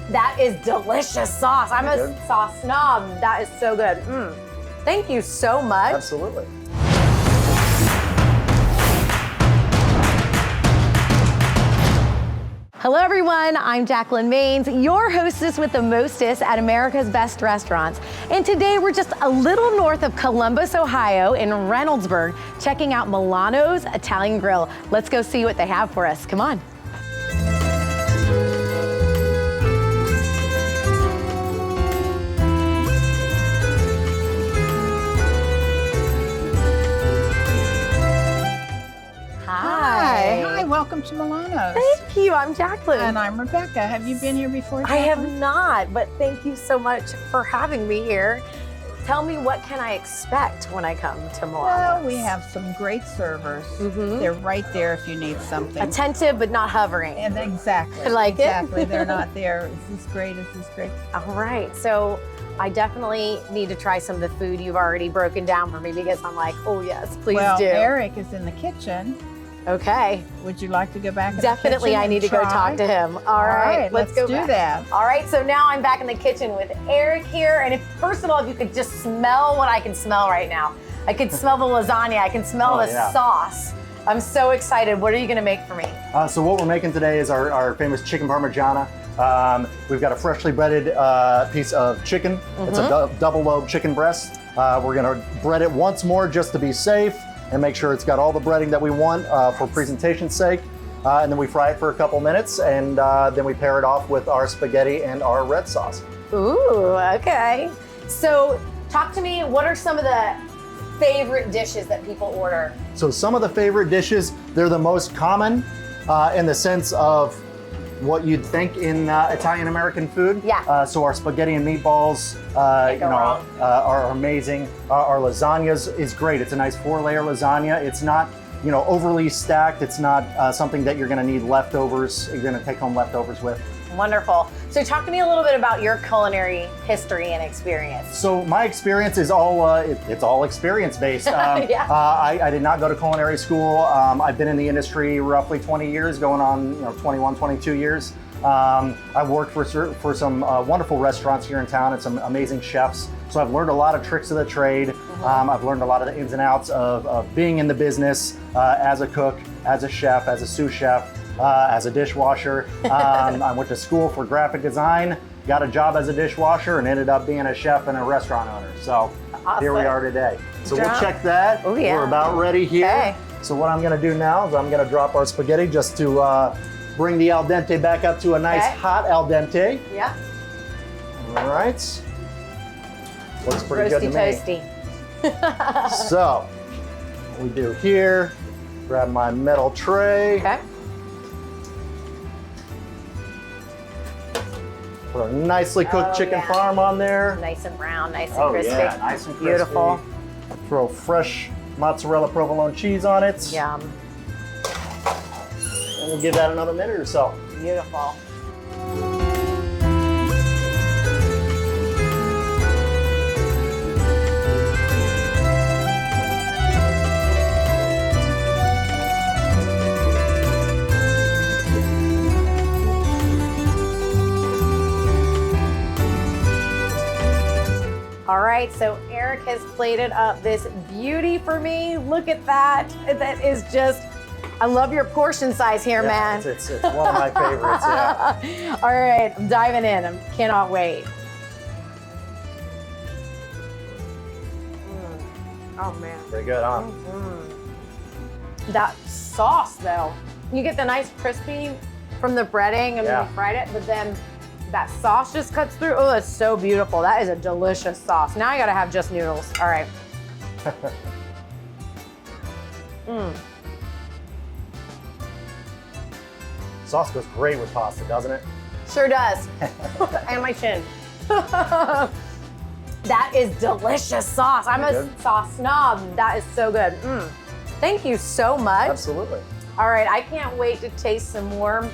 That is delicious sauce. I'm a sauce snob. That is so good. Thank you so much. Absolutely. Hello everyone, I'm Jacalyn Maines, your hostess with the mostest at America's Best Restaurants. And today we're just a little north of Columbus, Ohio in Reynoldsburg, checking out Milano's Italian Grill. Let's go see what they have for us. Come on. Hi, welcome to Milano's. Thank you, I'm Jacalyn. And I'm Rebecca. Have you been here before, Jacalyn? I have not, but thank you so much for having me here. Tell me, what can I expect when I come to Milano's? Well, we have some great servers. They're right there if you need something. Attentive, but not hovering. And exactly. I like exactly. it. They're not there. Is this great? Is this great? All right, so I definitely need to try some of the food you've already broken down for me because I'm like, oh yes, please well, do. Eric is in the kitchen. Okay. Would you like to go back in Definitely, the kitchen I need to go talk to him. All right, let's go do back. that. All right, so now I'm back in the kitchen with Eric here. And first of all, if you could just smell what I can smell right now. I could smell the lasagna. I can smell the sauce. I'm so excited. What are you gonna make for me? So what we're making today is our famous chicken parmigiana. We've got a freshly breaded piece of chicken. It's a double lobe chicken breast. We're gonna bread it once more just to be safe and make sure it's got all the breading that we want for presentation's sake. And then we fry it for a couple minutes, and then we pair it off with our spaghetti and our red sauce. Ooh, okay. So talk to me, what are some of the favorite dishes that people order? So some of the favorite dishes, they're the most common in the sense of what you'd think in Italian-American food. Yeah. So our spaghetti and meatballs, are amazing. Our lasagnas is great. It's a nice 4-layer lasagna. It's not, overly stacked. It's not something that you're going to need leftovers. You're going to take home leftovers with. Wonderful. So talk to me a little bit about your culinary history and experience. So my experience is all, it's all experience based. I did not go to culinary school. I've been in the industry roughly 20 years, going on 21, 22 years. I've worked for some wonderful restaurants here in town and some amazing chefs. So I've learned a lot of tricks of the trade. I've learned a lot of the ins and outs of being in the business as a cook, as a chef, as a sous chef. As a dishwasher. I went to school for graphic design, got a job as a dishwasher, and ended up being a chef and a restaurant owner. So here we are today. So we'll check that. Oh, yeah. We're about ready here. Okay. So what I'm gonna do now is I'm gonna drop our spaghetti just to bring the al dente back up to a nice hot al dente. Yeah. All right. Looks pretty good to me. Toasty. So what we do here, grab my metal tray. Okay. Put a nicely cooked chicken parm on there. Nice and brown, nice and crispy. Yeah, nice and crispy. Beautiful. Throw fresh mozzarella provolone cheese on it. Yum. And we'll give that another minute or so. Beautiful. All right, so Eric has plated up this beauty for me. Look at that. That is just, I love your portion size here, man. It's one of my favorites, yeah. All right, I'm diving in. I cannot wait. Oh, man. Pretty good, huh? That sauce, though, you get the nice crispy from the breading and when you fried it, but then that sauce just cuts through. Oh, that's so beautiful. That is a delicious sauce. Now I gotta have just noodles. All right. Sauce goes great with pasta, doesn't it? Sure does. And my chin. That is delicious sauce. I'm a sauce snob. That is so good. Thank you so much. Absolutely. All right, I can't wait to taste some more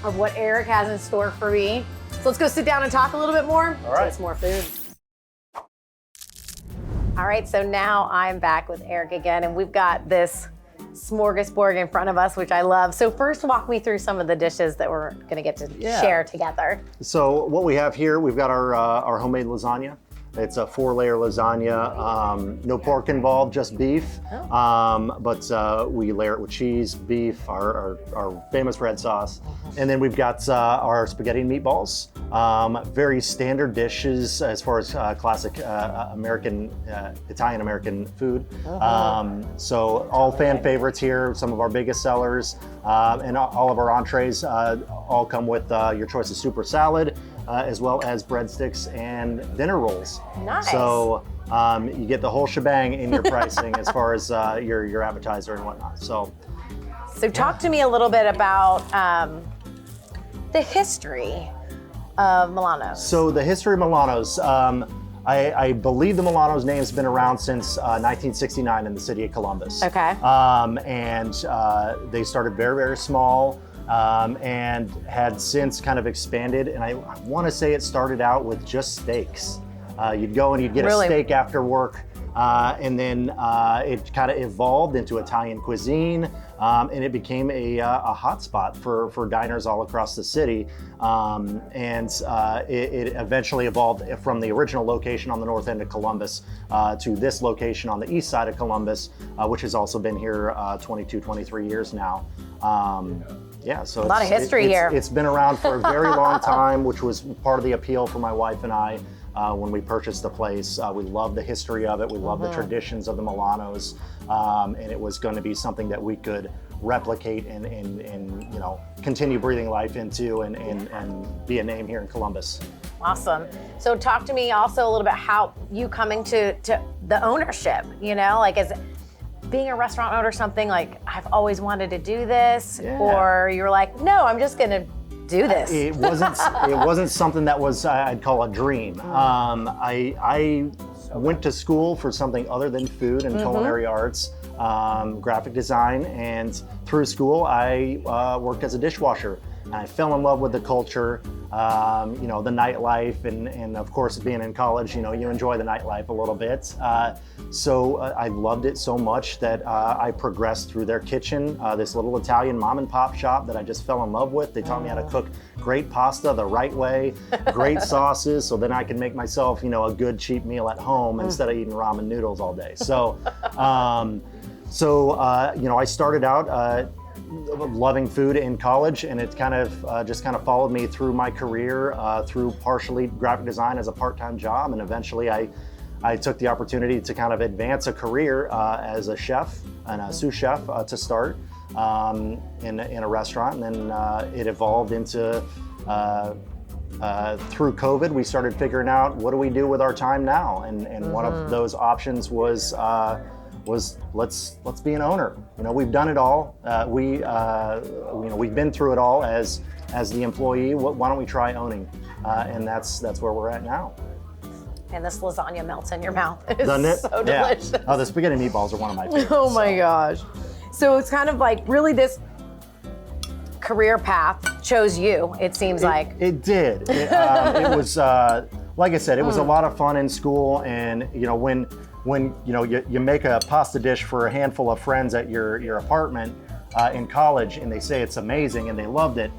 of what Eric has in store for me. So let's go sit down and talk a little bit more. All right. Taste more food. All right, so now I'm back with Eric again, and we've got this smorgasbord in front of us, which I love. So first, walk me through some of the dishes that we're gonna get to share together. So what we have here, we've got our homemade lasagna. It's a 4-layer lasagna, no pork involved, just beef. But we layer it with cheese, beef, our famous red sauce. And then we've got our spaghetti and meatballs. Very standard dishes as far as classic American, Italian-American food. So all fan favorites here, some of our biggest sellers. And all of our entrees all come with your choice of soup or salad, as well as breadsticks and dinner rolls. Nice. So you get the whole shebang in your pricing as far as your appetizer and whatnot. So talk to me a little bit about the history of Milano's. So the history of Milano's, I believe the Milano's name has been around since 1969 in the city of Columbus. Okay. And they started very, very small. And had since kind of expanded, and I want to say it started out with just steaks. You'd go and you'd get a steak after work, and then it kind of evolved into Italian cuisine, and it became a hot spot for diners all across the city. And it eventually evolved from the original location on the north end of Columbus to this location on the east side of Columbus, which has also been here 22, 23 years now. Yeah, so a lot of history here. It's been around for a very long time, which was part of the appeal for my wife and I when we purchased the place. We love the history of it. We love the traditions of the Milano's, and it was going to be something that we could replicate and continue breathing life into and be a name here in Columbus. Awesome. So talk to me also a little bit how you coming to the ownership. Like as being a restaurant owner, something like I've always wanted to do this, or you were like, no, I'm just gonna do this. It wasn't something that was I'd call a dream. I went to school for something other than food and culinary arts, graphic design, and through school I worked as a dishwasher. And I fell in love with the culture, the nightlife, and of course being in college, you enjoy the nightlife a little bit. So I loved it so much that I progressed through their kitchen, this little Italian mom and pop shop that I just fell in love with. They taught me how to cook great pasta the right way, great sauces, so then I can make myself, a good cheap meal at home instead of eating ramen noodles all day. So, I started out loving food in college, and it kind of just followed me through my career, through partially graphic design as a part-time job, and eventually I took the opportunity to kind of advance a career as a chef and a sous chef to start in a restaurant, and then it evolved into through COVID we started figuring out what do we do with our time now, and one of those options was let's be an owner. We've done it all. We've been through it all as the employee. Why don't we try owning? And that's where we're at now. And this lasagna melts in your mouth. It's Doesn't it? so delicious. Oh, the spaghetti meatballs are one of my favorites. Oh my gosh. So it's kind of like really this career path chose you, it seems like. It did. It was, like I said, it was a lot of fun in school, and when you make a pasta dish for a handful of friends at your apartment in college, and they say it's amazing and they loved it,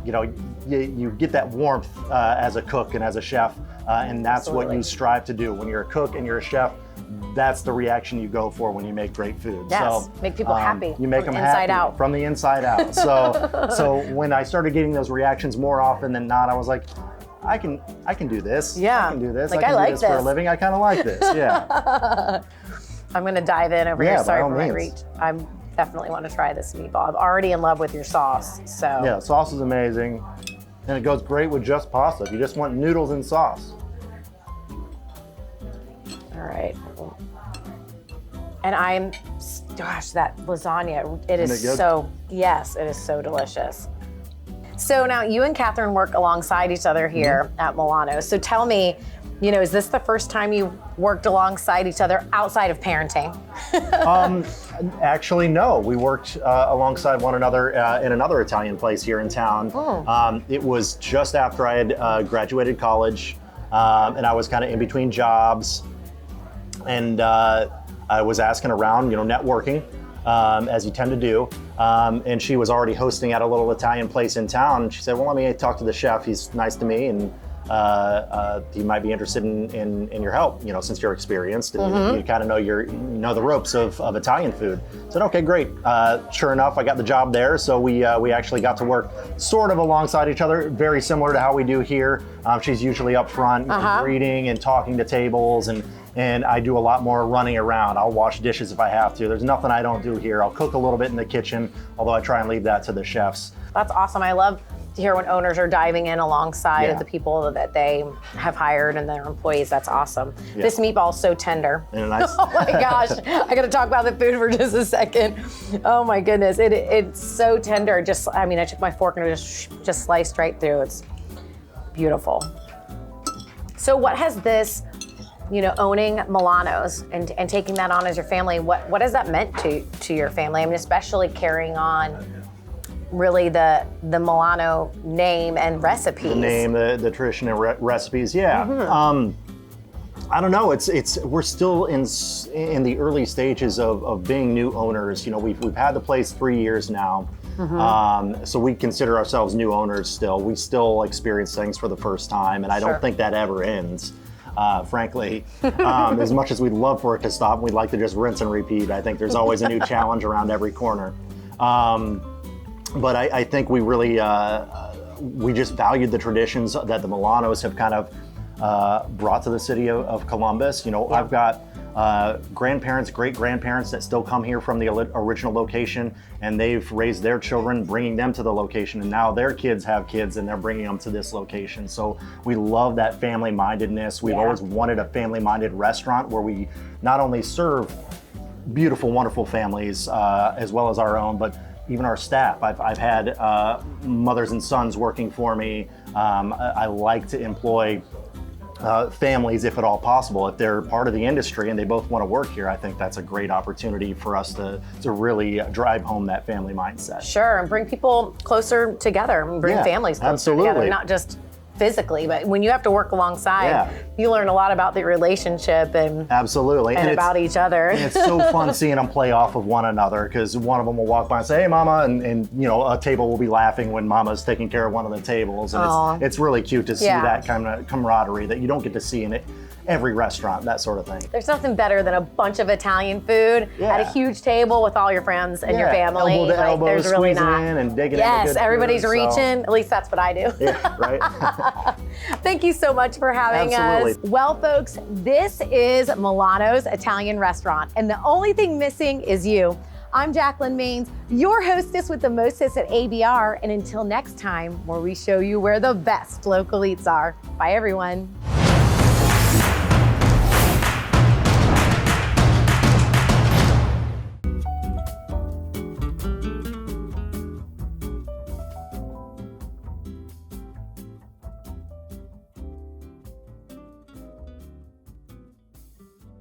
you get that warmth as a cook and as a chef, and that's what you strive to do when you're a cook and you're a chef. That's the reaction you go for when you make great food. Yes, so, make people happy. You make them inside happy out. from the inside out. So when I started getting those reactions more often than not, I was like, I can do this. Yeah. I can do this. Like, I can I like do this for a this. living. I kind of like this. Yeah. I'm gonna dive in over here. Yeah, Sorry by all for my means. reach. I definitely want to try this meatball. I'm already in love with your sauce. So Yeah, sauce is amazing, and it goes great with just pasta. If you just want noodles and sauce. All right. And gosh, that lasagna, it is Isn't it good? so, yes, it is so delicious. So now you and Catherine work alongside each other here at Milano. So tell me, is this the first time you worked alongside each other outside of parenting? Actually, no. We worked alongside one another in another Italian place here in town. It was just after I had graduated college, and I was kind of in between jobs, and I was asking around, networking, as you tend to do. And she was already hosting at a little Italian place in town. She said, well, let me talk to the chef. He's nice to me, and he might be interested in your help, since you're experienced and you kind of know the ropes of Italian food. I said, okay, great. Sure enough, I got the job there. So we actually got to work sort of alongside each other, very similar to how we do here. She's usually up front, greeting and talking to tables, and I do a lot more running around. I'll wash dishes if I have to. There's nothing I don't do here. I'll cook a little bit in the kitchen, although I try and leave that to the chefs. That's awesome. I love to hear when owners are diving in alongside of the people that they have hired and their employees. That's awesome. Yeah. This meatball's so tender. And nice. Oh my gosh. I got to talk about the food for just a second. Oh my goodness. It's so tender. I took my fork and it just sliced right through. It's beautiful. So what has this, owning Milano's and taking that on as your family, what has that meant to your family? especially carrying on really the Milano name and recipes. The name, the tradition and recipes, yeah. I don't know. We're still in the early stages of being new owners. We've had the place 3 years now, so we consider ourselves new owners still. We still experience things for the first time, and I don't think that ever ends. Frankly, as much as we'd love for it to stop, we'd like to just rinse and repeat. I think there's always a new challenge around every corner. But I think we really, we just valued the traditions that the Milanos have kind of brought to the city of Columbus. I've got grandparents, great-grandparents that still come here from the original location, and they've raised their children, bringing them to the location, and now their kids have kids and they're bringing them to this location. So we love that family-mindedness. We've always wanted a family-minded restaurant where we not only serve beautiful, wonderful families as well as our own, but even our staff. I've had mothers and sons working for me. I like to employ families if at all possible. If they're part of the industry and they both want to work here, I think that's a great opportunity for us to really drive home that family mindset. Sure, and bring people closer together, bring families closer together, not just physically, but when you have to work alongside, you learn a lot about the relationship and about each other. And it's so fun seeing them play off of one another, because one of them will walk by and say, "Hey, Mama," and a table will be laughing when Mama's taking care of one of the tables, and it's really cute to see that kind of camaraderie that you don't get to see in every restaurant, that sort of thing. There's nothing better than a bunch of Italian food at a huge table with all your friends and your family. Elbow to elbow, there's really squeezing not. in and digging in the Yes, good everybody's food, reaching. At least that's what I do. Yeah, right. Thank you so much for having us. Well, folks, this is Milano's Italian restaurant, and the only thing missing is you. I'm Jacalyn Maines, your hostess with the mostest at ABR, and until next time, where we show you where the best local eats are. Bye, everyone.